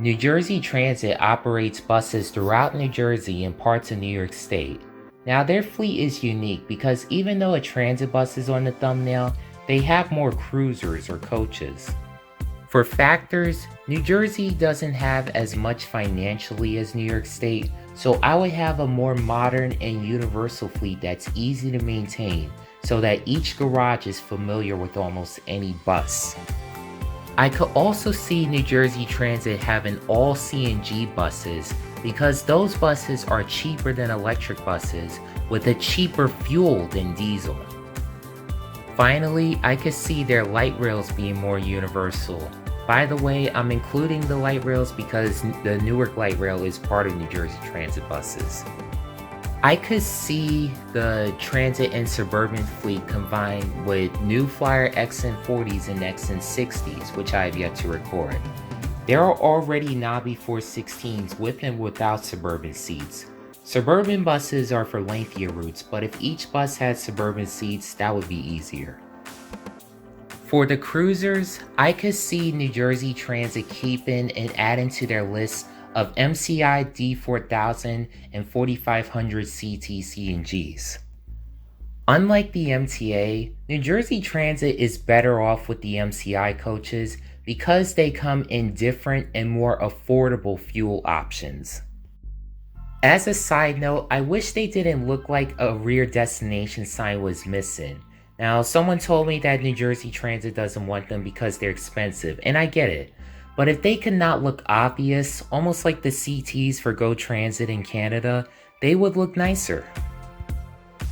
New Jersey Transit operates buses throughout New Jersey and parts of New York State. Now, their fleet is unique because even though a transit bus is on the thumbnail, they have more cruisers or coaches. For factors, New Jersey doesn't have as much financially as New York State, so I would have a more modern and universal fleet that's easy to maintain so that each garage is familiar with almost any bus. I could also see New Jersey Transit having all CNG buses because those buses are cheaper than electric buses with a cheaper fuel than diesel. Finally, I could see their light rails being more universal. By the way, I'm including the light rails because the Newark light rail is part of New Jersey Transit buses. I could see the transit and suburban fleet combined with New Flyer XN40s and XN60s, which I have yet to record. There are already knobby 416s with and without suburban seats. Suburban buses are for lengthier routes, but if each bus had suburban seats, that would be easier. For the cruisers, I could see New Jersey Transit keeping and adding to their list of MCI D4000 and 4500 CT CNGs. Unlike the MTA, New Jersey Transit is better off with the MCI coaches because they come in different and more affordable fuel options. As a side note, I wish they didn't look like a rear destination sign was missing. Now, someone told me that New Jersey Transit doesn't want them because they're expensive, and I get it. But if they could not look obvious, almost like the CTs for Go Transit in Canada, they would look nicer.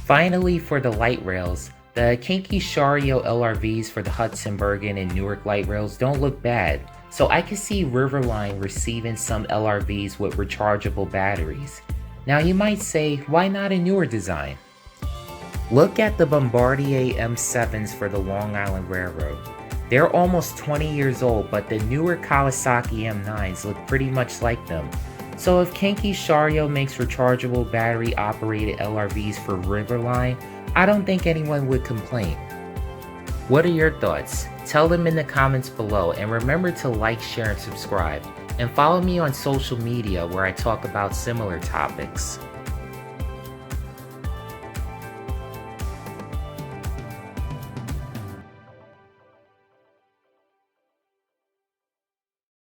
Finally, for the light rails, the Kinky Shario LRVs for the Hudson Bergen and Newark light rails don't look bad, so I could see Riverline receiving some LRVs with rechargeable batteries. Now you might say, why not a newer design? Look at the Bombardier M7s for the Long Island Railroad. They're almost 20 years old, but the newer Kawasaki M9s look pretty much like them. So if Kinky Shario makes rechargeable battery operated LRVs for Riverline, I don't think anyone would complain. What are your thoughts? Tell them in the comments below, and remember to like, share, and subscribe. And follow me on social media where I talk about similar topics.